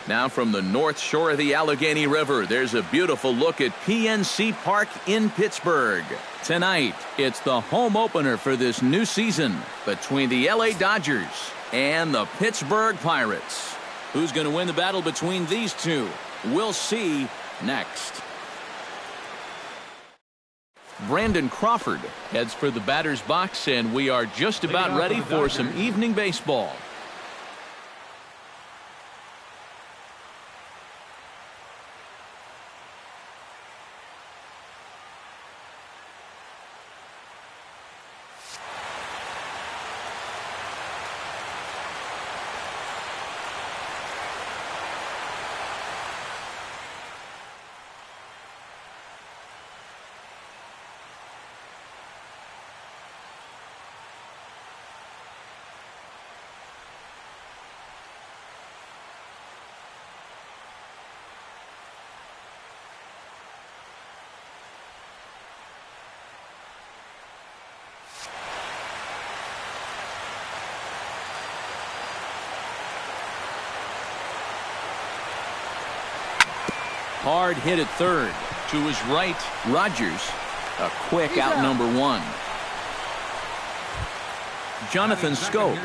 Now from the north shore of the Allegheny River, there's a beautiful look at PNC Park in Pittsburgh. Tonight, it's the home opener for this new season between the LA Dodgers and the Pittsburgh Pirates. Who's going to win the battle between these two? We'll see next. Brandon Crawford heads for the batter's box, and we are just about ready for some evening baseball. Hard hit at third. To his right, Rogers. A quick out number one. Jonathan Scope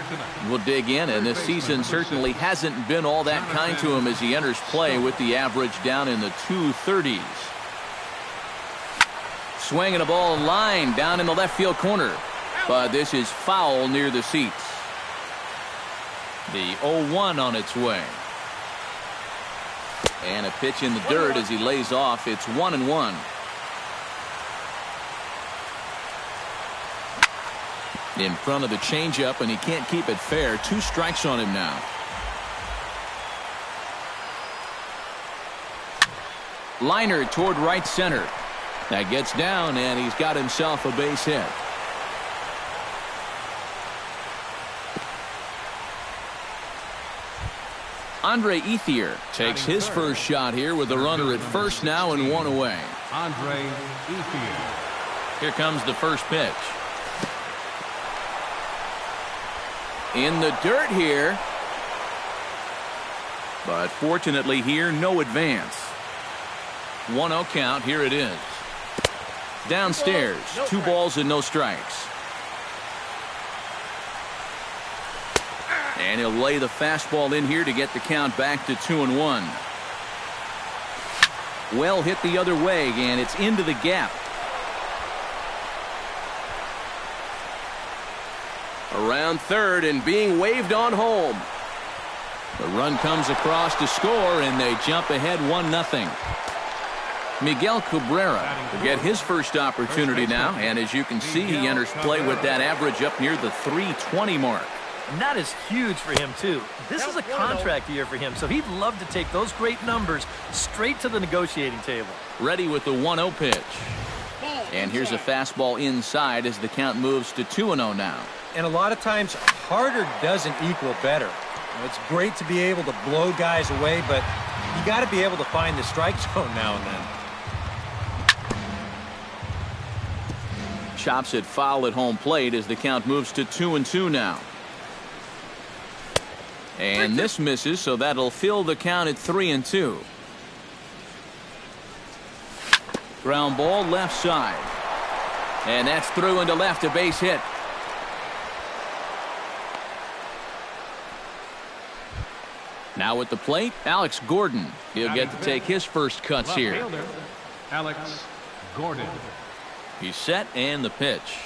will dig in, and this season certainly hasn't been all that kind to him as he enters play with the average down in the 230s. Swinging a ball line down in the left field corner, but this is foul near the seats. The 0-1 on its way. And a pitch in the dirt as he lays off. It's 1-1. In front of the changeup, and he can't keep it fair. 2 strikes on him now. Liner toward right center. That gets down, and he's got himself a base hit. Andre Ethier takes his first shot here with a runner at first now and 1 away. Andre Ethier. Here comes the first pitch. In the dirt here. But fortunately here, no advance. 1-0 count. Here it is. Downstairs, 2 balls and no strikes. And he'll lay the fastball in here to get the count back to 2-1. Well hit the other way, and it's into the gap. Around third and being waved on home. The run comes across to score, and they jump ahead 1-0. Miguel Cabrera will get his first opportunity now, and as you can see, he enters play with that average up near the 320 mark. And that is huge for him, too. This is a contract year for him, so he'd love to take those great numbers straight to the negotiating table. Ready with the 1-0 pitch. And here's a fastball inside as the count moves to 2-0 now. And a lot of times, harder doesn't equal better. It's great to be able to blow guys away, but you got to be able to find the strike zone now and then. Chops it foul at home plate as the count moves to 2-2 now. And this misses, so that'll fill the count at 3-2. Ground ball left side. And that's through into left, a base hit. Now at the plate, Alex Gordon. He'll get to take his first cuts here. Alex Gordon. He's set, and the pitch.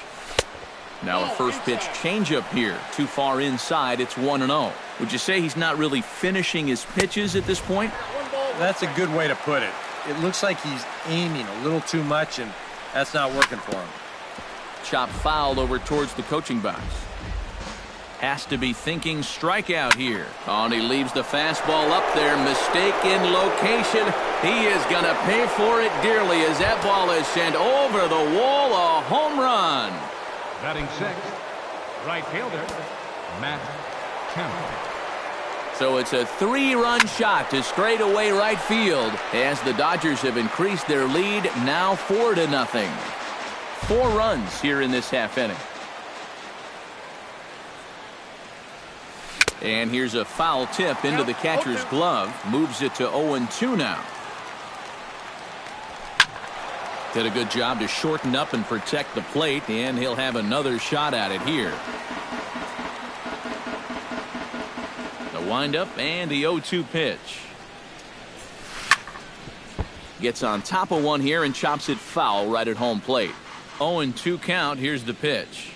Now a first pitch changeup here. Too far inside, it's 1-0. Would you say he's not really finishing his pitches at this point? That's a good way to put it. It looks like he's aiming a little too much, and That's not working for him. Chop foul over towards the coaching box. Has to be thinking strikeout here. Oh, and he leaves the fastball up there. Mistaken location. He is going to pay for it dearly as that ball is sent over the wall. A home run. Batting sixth, right fielder, Matt Kemp. So it's a 3-run shot to straightaway right field as the Dodgers have increased their lead now 4-0. 4 runs here in this half inning. And here's a foul tip into the catcher's glove. Moves it to 0-2 now. Did a good job to shorten up and protect the plate, and he'll have another shot at it here. The windup and the 0-2 pitch. Gets on top of one here and chops it foul right at home plate. 0-2 count. Here's the pitch.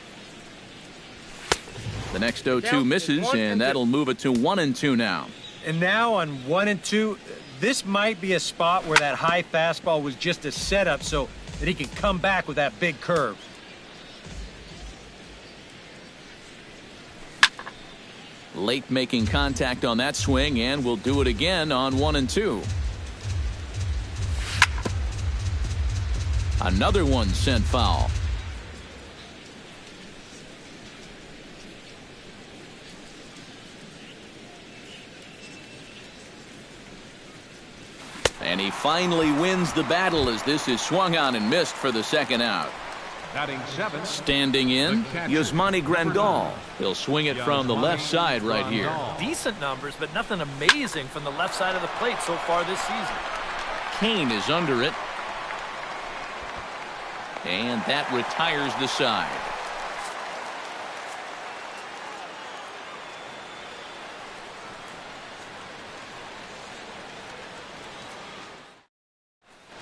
The next 0-2 misses, and that'll move it to 1-2 now. And now on 1-2, this might be a spot where that high fastball was just a setup so that he can come back with that big curve. Late making contact on that swing, and we'll do it again on 1-2. Another one sent foul. And he finally wins the battle as this is swung on and missed for the second out. Batting seventh. Standing in, Yasmani Grandal. He'll swing it from the left side right here. Decent numbers, but nothing amazing from the left side of the plate so far this season. Kane is under it. And that retires the side.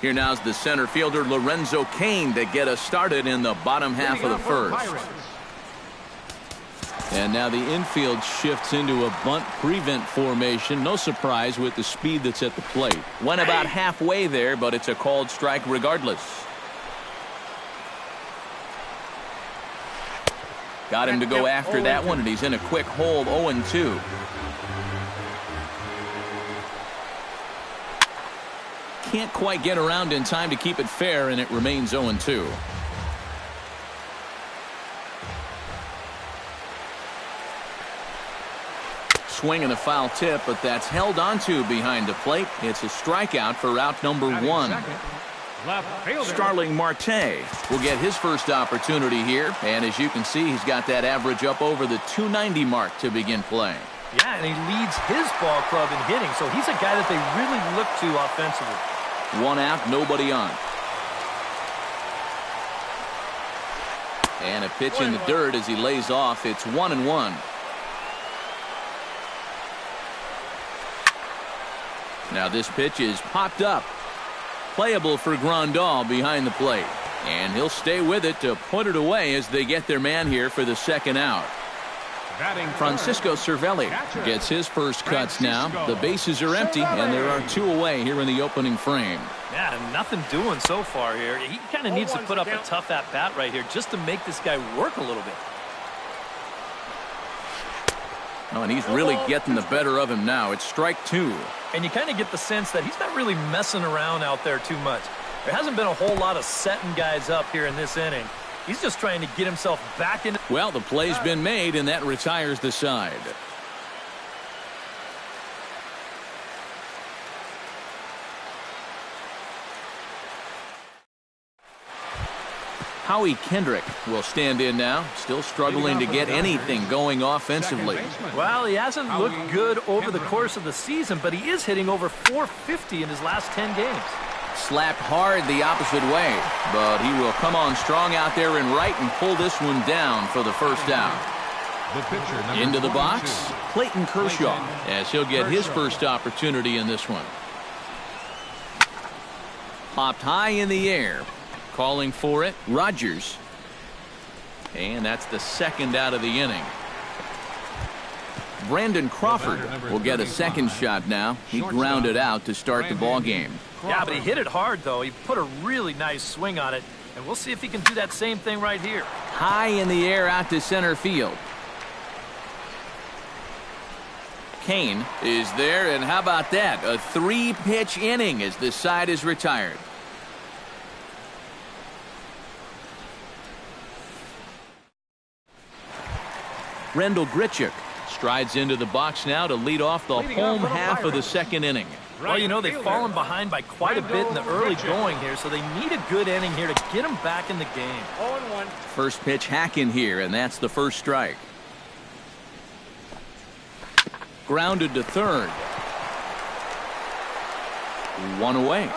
Here now's the center fielder Lorenzo Kane to get us started in the bottom half of the first. And now the infield shifts into a bunt prevent formation. No surprise with the speed that's at the plate. Went about halfway there, but it's a called strike regardless. Got him to go after that one, and he's in a quick hole. 0-2. Can't quite get around in time to keep it fair, and it remains 0-2. Swing and a foul tip, but that's held onto behind the plate. It's a strikeout for out number 1. Starling Marte will get his first opportunity here, and as you can see, he's got that average up over the 290 mark to begin playing. Yeah, and he leads his ball club in hitting, so he's a guy that they really look to offensively. 1 out, nobody on. And a pitch in the dirt as he lays off. It's 1-1. Now this pitch is popped up. Playable for Grandal behind the plate. And he'll stay with it to put it away as they get their man here for the second out. Francisco Cervelli gets his first cuts now. The bases are empty, and there are 2 away here in the opening frame. Yeah, nothing doing so far here. He kind of needs to put up a tough at-bat right here just to make this guy work a little bit. Oh, and he's really getting the better of him now. It's strike 2. And you kind of get the sense that he's not really messing around out there too much. There hasn't been a whole lot of setting guys up here in this inning. He's just trying to get himself back into. Well, the play's been made, and that retires the side. Howie Kendrick will stand in now, still struggling to get anything going offensively. Well, he hasn't looked good over the course of the season, but he is hitting over .450 in his last 10 games. Slapped hard the opposite way, but he will come on strong out there in right and pull this one down for the first out. Into the box, Clayton Kershaw, as he'll get his first opportunity in this one. Popped high in the air. Calling for it, Rogers. And that's the second out of the inning. Brandon Crawford will get a second shot now. He grounded out to start the ball game. Yeah, but he hit it hard, though. He put a really nice swing on it. And we'll see if he can do that same thing right here. High in the air out to center field. Kane is there, and how about that? A 3-pitch inning as the side is retired. Rendell Grichuk strides into the box now to lead off the home half of the second inning. Well, you know, they've fallen behind by quite a bit in the early going here, so they need a good inning here to get them back in the game. 0-1. First pitch hack in here, and that's the first strike. Grounded to third. One away.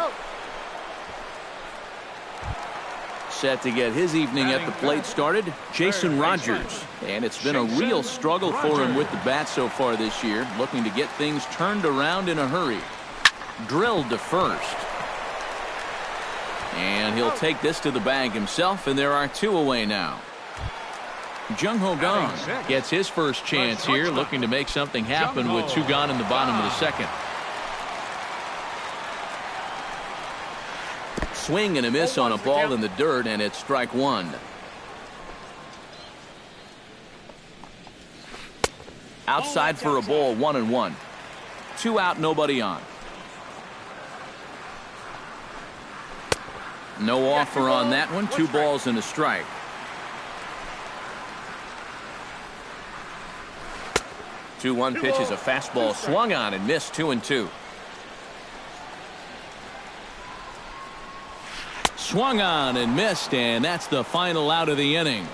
Set to get his evening at the plate started, Jason Rogers. And it's been a real struggle for him with the bat so far this year, looking to get things turned around in a hurry. Drilled to first. And he'll take this to the bag himself, and there are 2 away now. Jung Ho Kang gets his first chance here, looking to make something happen with 2 gone in the bottom of the second. Swing and a miss on a ball in the dirt, and it's strike 1. Outside for a ball, 1-1. 2 out, nobody on. No offer on that one. 2 balls and a strike. Two 1 pitch is a fastball swung on and missed. 2-2. Swung on and missed, and that's the final out of the inning.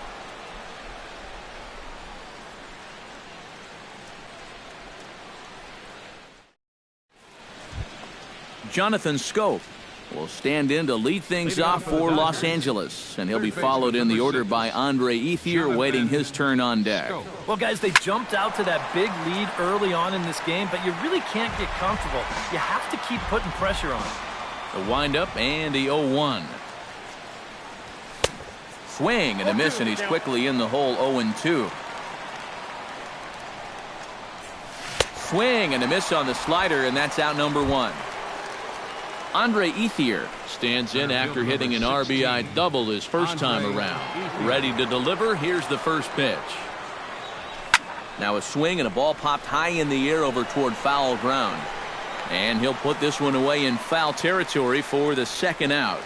Jonathan Scope will stand in to lead things off for Los Angeles, and he'll be followed in the order by Andre Ethier, waiting his turn on deck. Well, guys, they jumped out to that big lead early on in this game, but you really can't get comfortable. You have to keep putting pressure on. The windup and the 0-1. Swing and a miss, and he's quickly in the hole. 0-2. Swing and a miss on the slider, and that's out number 1. Andre Ethier stands in after hitting an RBI double his first time around. Ready to deliver. Here's the first pitch. Now a swing and a ball popped high in the air over toward foul ground. And he'll put this one away in foul territory for the second out.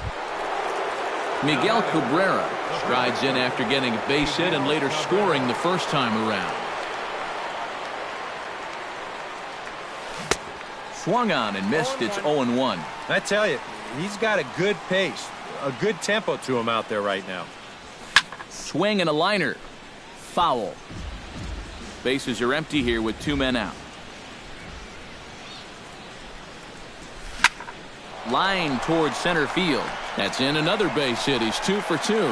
Miguel Cabrera strides in after getting a base hit and later scoring the first time around. Swung on and missed. It's 0-1. I tell you, he's got a good pace, a good tempo to him out there right now. Swing and a liner. Foul. Bases are empty here with 2 men out. Line towards center field. That's in another base hit. He's 2 for 2.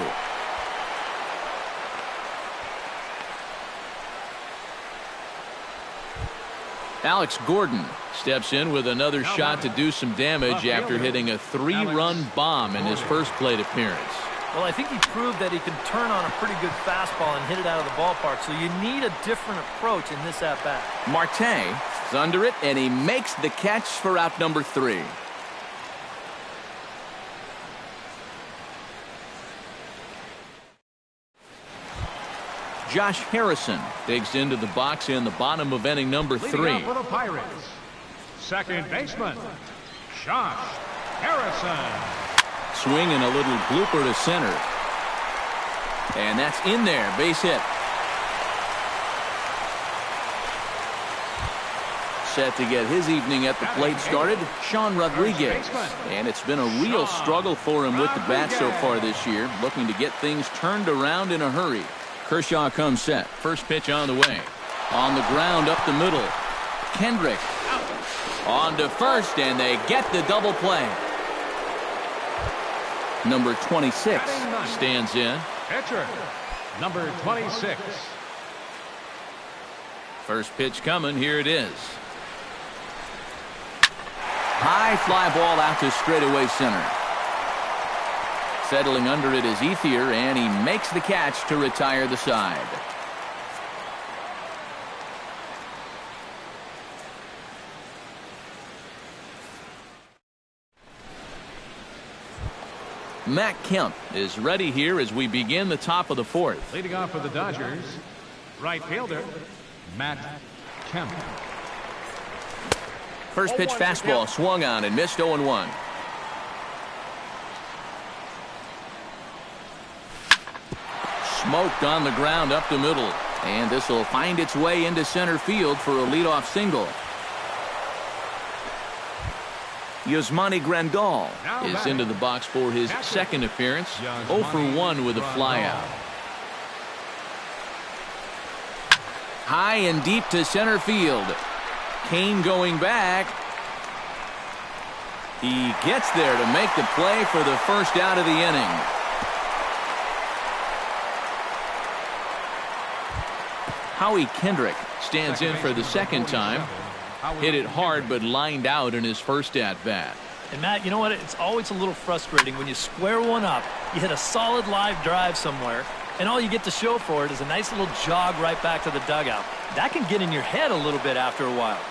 Alex Gordon steps in with another shot to do some damage after hitting a 3-run bomb in his first plate appearance. Well, I think he proved that he can turn on a pretty good fastball and hit it out of the ballpark, so you need a different approach in this at-bat. Marte is under it, and he makes the catch for out number 3. Josh Harrison digs into the box in the bottom of inning number 3. For the Pirates, second baseman, Josh Harrison. Swing and a little blooper to center. And that's in there. Base hit. Set to get his evening at the plate started, Sean Rodriguez. And it's been a real struggle for him with the bat so far this year, looking to get things turned around in a hurry. Kershaw comes set. First pitch on the way. On the ground up the middle. Kendrick on to first, and they get the double play. Number 26 stands in. Pitcher, number 26. First pitch coming. Here it is. High fly ball out to straightaway center. Settling under it is Ethier, and he makes the catch to retire the side. Matt Kemp is ready here as we begin the top of the fourth. Leading off for the Dodgers, right fielder, Matt Kemp. First pitch fastball swung on and missed 0-1. Smoked on the ground up the middle. And this will find its way into center field for a leadoff single. Yasmani Grandal is into the box for his second appearance. 0 for 1 with a flyout. High and deep to center field. Kane going back. He gets there to make the play for the first out of the inning. Howie Kendrick stands in for the second time. Hit it hard but lined out in his first at-bat. And Matt, you know what? It's always a little frustrating when you square one up, you hit a solid live drive somewhere, and all you get to show for it is a nice little jog right back to the dugout. That can get in your head a little bit after a while.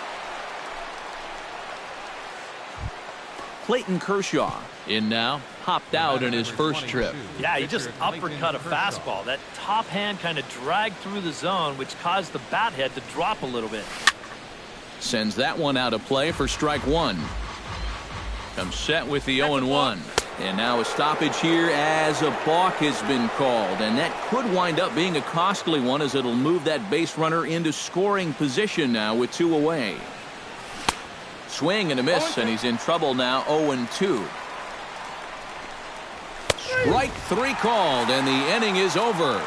Clayton Kershaw in now, hopped out in his first trip. Yeah, he just uppercut a fastball. That top hand kind of dragged through the zone, which caused the bat head to drop a little bit. Sends that one out of play for strike one. Comes set with the 0-1. And now a stoppage here as a balk has been called. And that could wind up being a costly one as it'll move that base runner into scoring position now with 2 away. Swing and a miss, and he's in trouble now. 0-2. Strike 3 called, and the inning is over.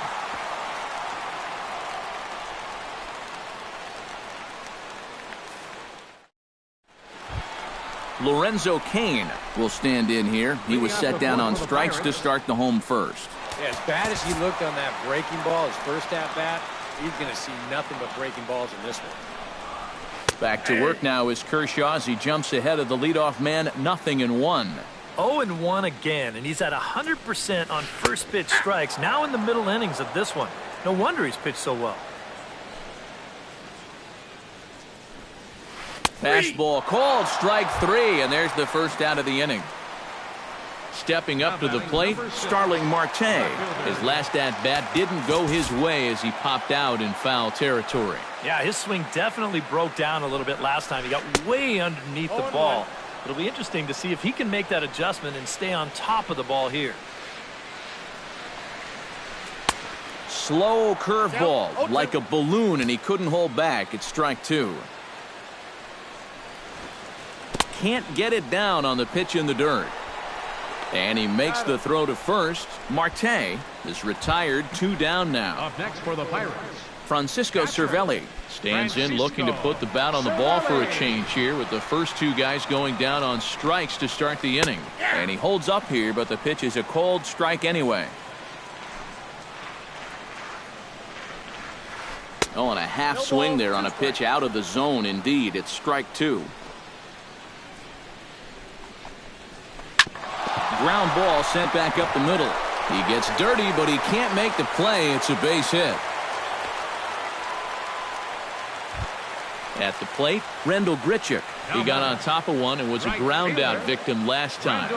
Lorenzo Cain will stand in here. He was set down on strikes to start the home first. Yeah, as bad as he looked on that breaking ball, his first at-bat, he's going to see nothing but breaking balls in this one. Back to work now is Kershaw as he jumps ahead of the leadoff man. 0-1. 0-1 again, and he's at 100% on first pitch strikes now in the middle innings of this one. No wonder he's pitched so well. Fastball called, strike 3, and there's the first out of the inning. Stepping up to the plate, Starling Marte. His last at-bat didn't go his way as he popped out in foul territory. Yeah, his swing definitely broke down a little bit last time. He got way underneath the ball. It'll be interesting to see if he can make that adjustment and stay on top of the ball here. Slow curveball, like a balloon, and he couldn't hold back. It's strike 2. Can't get it down on the pitch in the dirt. And he makes the throw to first. Marte is retired, 2 down now. Up next for the Pirates, Francisco Cervelli stands in looking to put the bat on the ball for a change here with the first 2 guys going down on strikes to start the inning. And he holds up here, but the pitch is a called strike anyway. Oh, and a half swing there on a pitch out of the zone indeed. It's strike 2. Ground ball sent back up the middle. He gets dirty, but he can't make the play. It's a base hit. At the plate, Rendell Grichuk. He got on top of one and was a ground out victim last time.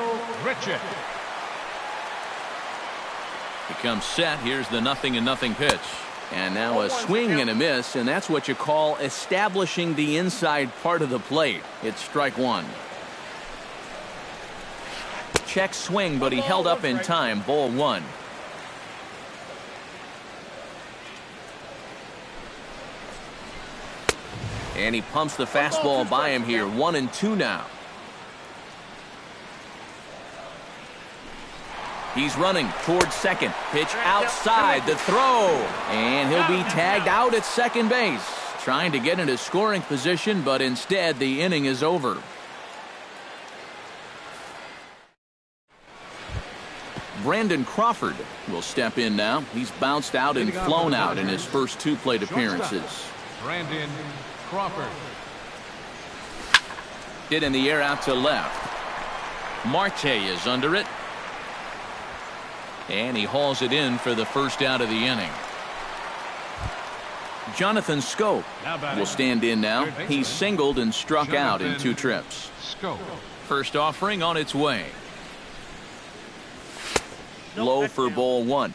He comes set. Here's the 0-0 pitch. And now a swing and a miss, and that's what you call establishing the inside part of the plate. It's strike 1. Check swing, but he held up in time. Ball 1. And he pumps the fastball by him here. 1-2 now. He's running towards second. Pitch outside. The throw. And he'll be tagged out at second base. Trying to get into scoring position, but instead the inning is over. Brandon Crawford will step in now. He's bounced out and flown out in his first 2 plate appearances. Brandon Crawford. Hit in the air out to left. Marte is under it. And he hauls it in for the first out of the inning. Jonathan Scope will stand in now. He's singled and struck out in 2 trips. First offering on its way. low for ball one.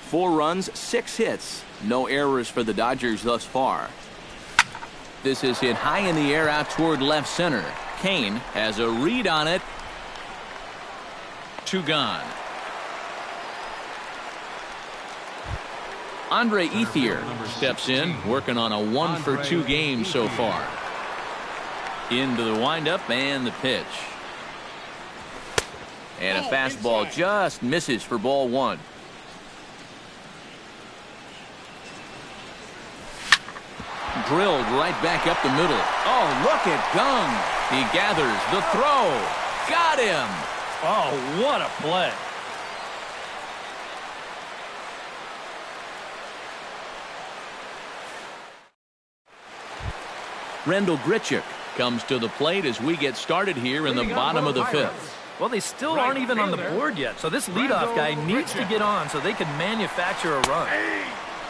4 runs, 6 hits. No errors for the Dodgers thus far. This is hit high in the air out toward left center. Kane has a read on it. 2 gone. Andre Ethier steps in, working on a 1-for-2 game so far. Into the windup and the pitch. And a fastball just misses for ball one. Drilled right back up the middle. Oh, look at Gung. He gathers the throw. Got him. Oh, what a play. Rendell Grichuk comes to the plate as we get started here in the bottom of the 5th. Well, they still aren't even on the board yet, so this leadoff guy needs to get on so they can manufacture a run.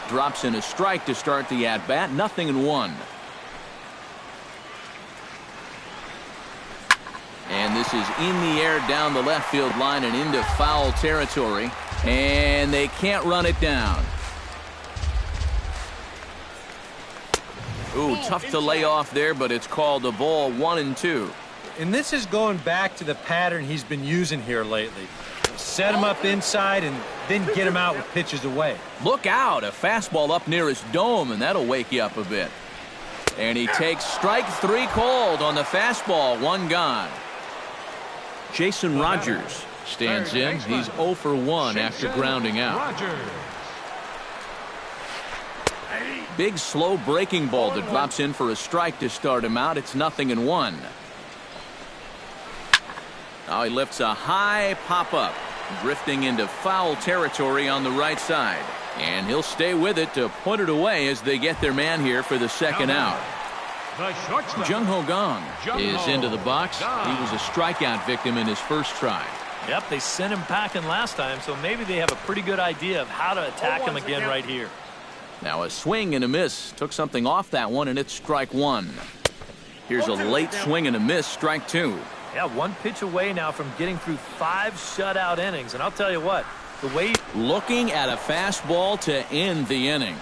Drops in a strike to start the at-bat. 0-1. And this is in the air down the left field line and into foul territory. And they can't run it down. Ooh, tough to lay off there, but it's called a ball. 1-2. And this is going back to the pattern he's been using here lately. Set him up inside and then get him out with pitches away. Look out, a fastball up near his dome, and that'll wake you up a bit. And he takes strike 3 called on the fastball. 1 gone. Jason Rogers stands in. He's 0 for 1 after grounding out. Big slow breaking ball that drops in for a strike to start him out. It's 0-1. Now he lifts a high pop-up, drifting into foul territory on the right side. And he'll stay with it to put it away as they get their man here for the second out. Jung-Ho Kang is into the box. He was a strikeout victim in his first try. Yep, they sent him packing last time, so maybe they have a pretty good idea of how to attack him again right here. Now a swing and a miss. Took something off that one, and it's strike 1. Here's a late swing and a miss, strike 2. Yeah, 1 pitch away now from getting through 5 shutout innings. And I'll tell you what, the way... Looking at a fastball to end the inning.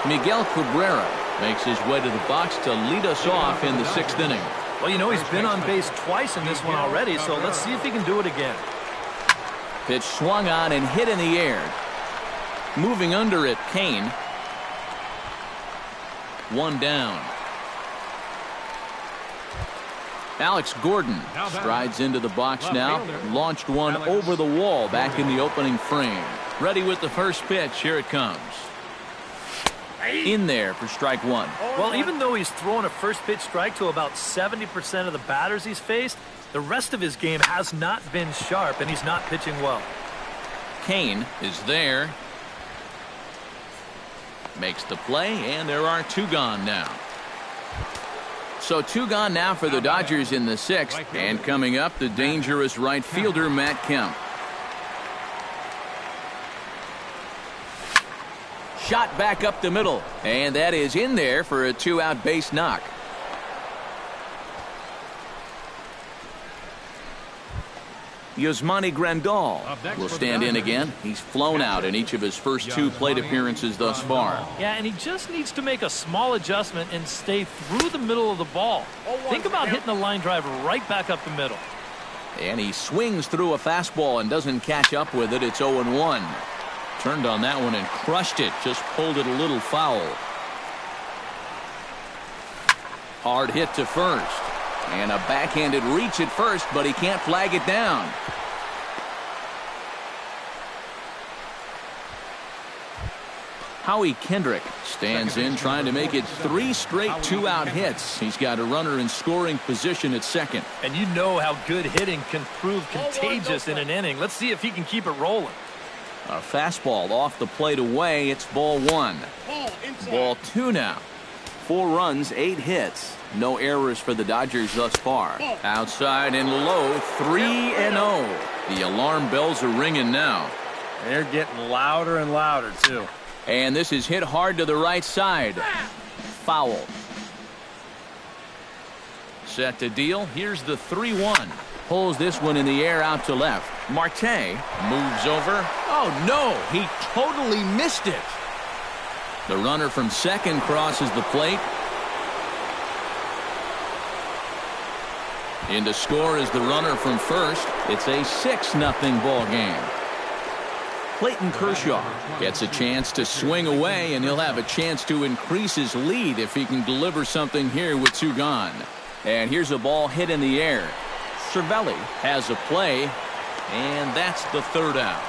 Miguel Cabrera makes his way to the box to lead us off in the 6th inning. Well, you know, he's been on base twice in this one already, so let's see if he can do it again. Pitch swung on and hit in the air. Moving under it, Kane. 1 down. Alex Gordon strides into the box now. Launched one over the wall back in the opening frame. Ready with the first pitch. Here it comes. In there for strike 1. Well, even though he's throwing a first pitch strike to about 70% of the batters he's faced, the rest of his game has not been sharp, and he's not pitching well. Kane is there. Makes the play, and there are 2 gone now. So 2 gone now for the Dodgers in the 6th. And coming up, the dangerous right fielder, Matt Kemp. Shot back up the middle, and that is in there for a 2-out base knock. Yasmani Grandal will stand in again. He's flown out in each of his first 2 plate appearances thus far. Yeah, and he just needs to make a small adjustment and stay through the middle of the ball. Think about hitting the line drive right back up the middle. And he swings through a fastball and doesn't catch up with it. It's 0-1. Turned on that one and crushed it. Just pulled it a little foul. Hard hit to first. And a backhanded reach at first, but he can't flag it down. Howie Kendrick stands in, trying to make it 3 straight 2-out hits. He's got a runner in scoring position at second. And you know how good hitting can prove contagious in an inning. Let's see if he can keep it rolling. A fastball off the plate away. It's ball 1. Ball 2 now. 4 runs, 8 hits. No errors for the Dodgers thus far. Outside and low, 3-0. The alarm bells are ringing now. They're getting louder and louder, too. And this is hit hard to the right side. Foul. Set to deal. Here's the 3-1. Pulls this one in the air out to left. Marte moves over. Oh, no, he totally missed it. The runner from second crosses the plate. In to score is the runner from first. It's a 6-0 ball game. Clayton Kershaw gets a chance to swing away, and he'll have a chance to increase his lead if he can deliver something here with 2 gone. And here's a ball hit in the air. Cervelli has a play, and that's the 3rd out.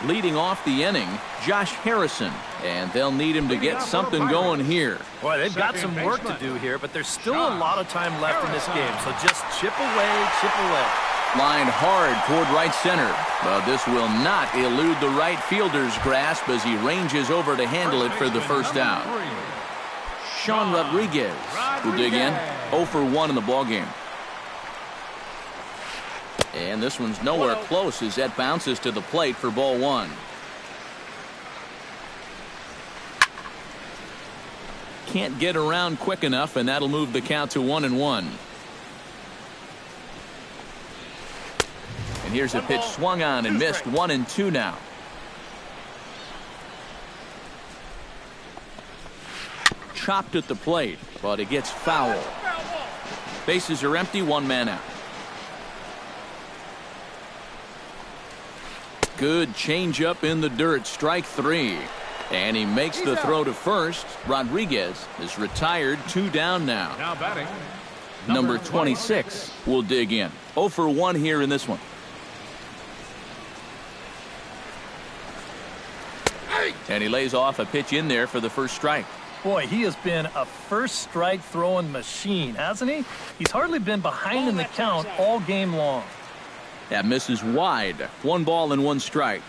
Leading off the inning, Josh Harrison, and they'll need him to get something going here. Boy, they've got some work to do here, but there's still a lot of time left in this game, so just chip away, chip away. Lined hard toward right center, but this will not elude the right fielder's grasp as he ranges over to handle it for the 1st out. Sean Rodriguez will dig in. 0 for 1 in the ballgame. And this one's nowhere close as that bounces to the plate for ball 1. Can't get around quick enough, and that'll move the count to 1-1. And here's a pitch swung on and missed. 1-2 now. Chopped at the plate, but it gets foul. Bases are empty, 1 man out. Good changeup in the dirt, strike 3. And he makes the throw to first. Rodriguez is retired, 2 down now. Now batting, Number 26 will dig in. 0 for 1 here in this one. And he lays off a pitch in there for the 1st strike. Boy, he has been a first strike throwing machine, hasn't he? He's hardly been behind in the count all game long. That misses wide. 1 ball and 1 strike.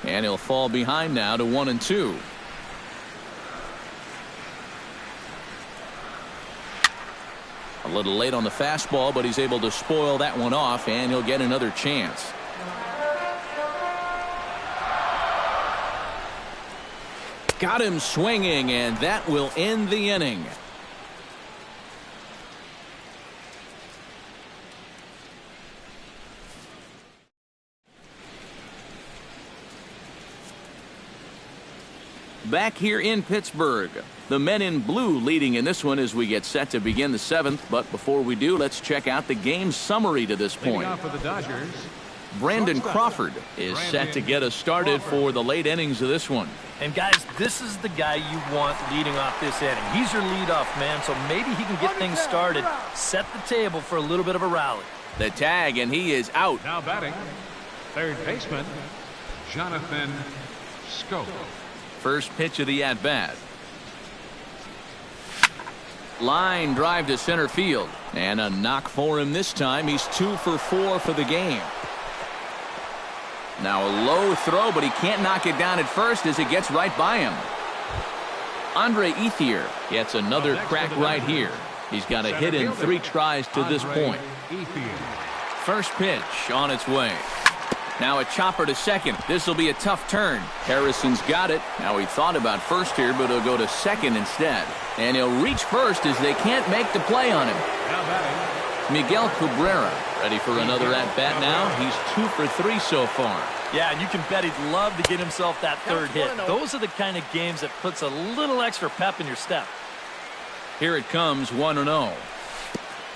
And he'll fall behind now to 1-2. A little late on the fastball, but he's able to spoil that one off, and he'll get another chance. Got him swinging, and that will end the inning. Back here in Pittsburgh, the men in blue leading in this one as we get set to begin the 7th. But before we do, let's check out the game summary to this point. leading off for the Dodgers, Brandon Crawford is set to get us started for the late innings of this one. And guys, this is the guy you want leading off this inning. He's your leadoff man, so maybe he can get things started, set the table for a little bit of a rally. The tag, and he is out. now batting, 3rd baseman, Jonathan Scope. First pitch of the at-bat. Line drive to center field. And a knock for him this time. He's 2 for 4 for the game. Now a low throw, but he can't knock it down at first as it gets right by him. Andre Ethier gets another crack right here. He's got a hit in 3 tries to this point. First pitch on its way. Now a chopper to second. This will be a tough turn. Harrison's got it. Now he thought about first here, but he'll go to second instead. And he'll reach first as they can't make the play on him. Now batting, Miguel Cabrera ready for another at-bat now. He's 2 for 3 so far. Yeah, and you can bet he'd love to get himself that 3rd hit. Those are the kind of games that puts a little extra pep in your step. Here it comes, 1-0.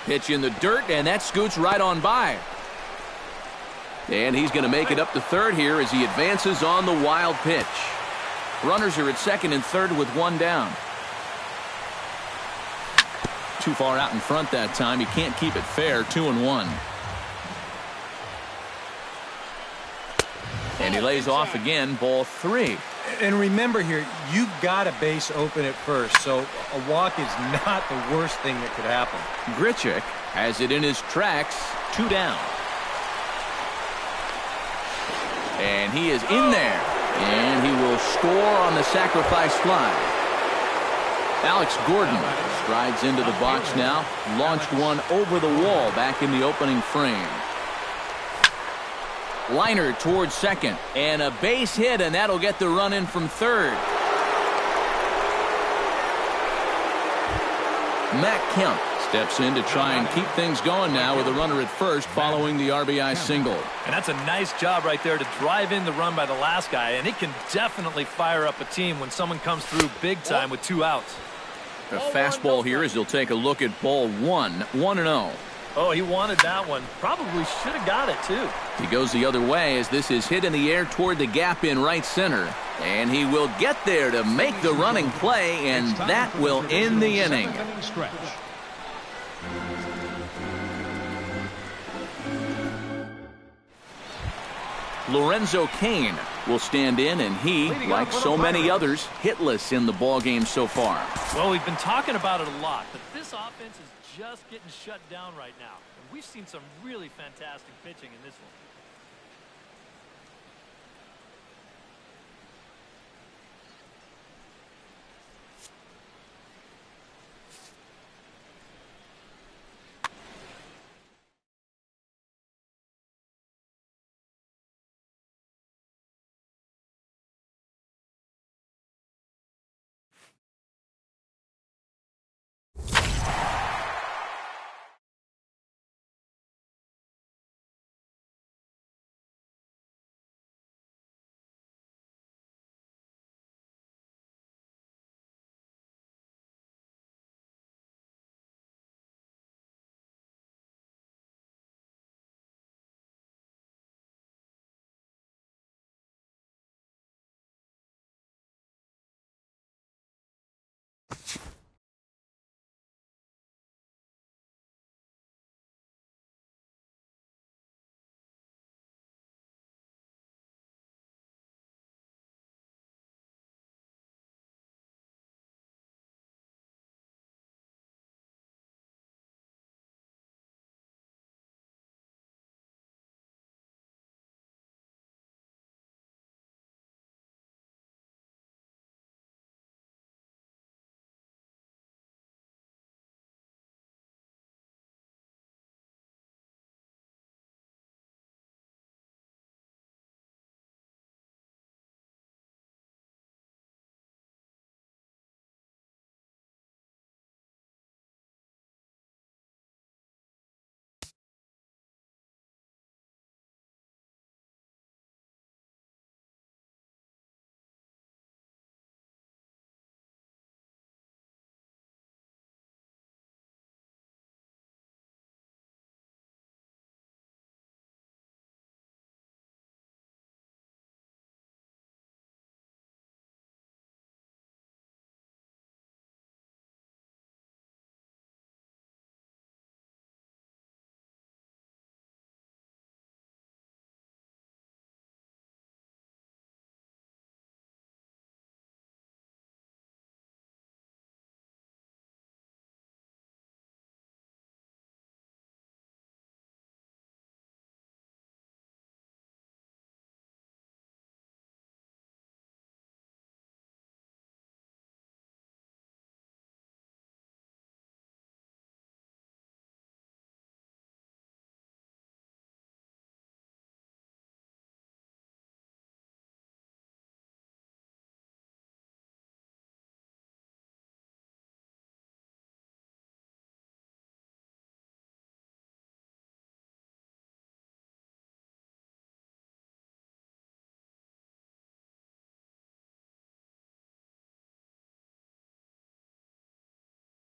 Pitch in the dirt, and that scoots right on by. And he's going to make it up to 3rd here as he advances on the wild pitch. Runners are at 2nd and 3rd with 1 down. Too far out in front that time. He can't keep it fair. 2-1. And he lays off again. Ball 3. And remember here, you've got a base open at first, so a walk is not the worst thing that could happen. Grichuk has it in his tracks. 2 down. And he is in there. And he will score on the sacrifice fly. Alex Gordon strides into the box now. Launched one over the wall back in the opening frame. Liner towards second. And a base hit, and that'll get the run in from third. Matt Kemp steps in to try and keep things going now with a runner at first following the RBI single. And that's a nice job right there to drive in the run by the last guy, and it can definitely fire up a team when someone comes through big time with 2 outs. A fastball here as he'll take a look at ball 1, 1-0. Oh, he wanted that one. Probably should have got it, too. He goes the other way as this is hit in the air toward the gap in right center. And he will get there to make the running play, and that will end the inning. Lorenzo Cain will stand in, and he, like so many others, hitless in the ballgame so far. Well, we've been talking about it a lot, but this offense is just getting shut down right now. And we've seen some really fantastic pitching in this one.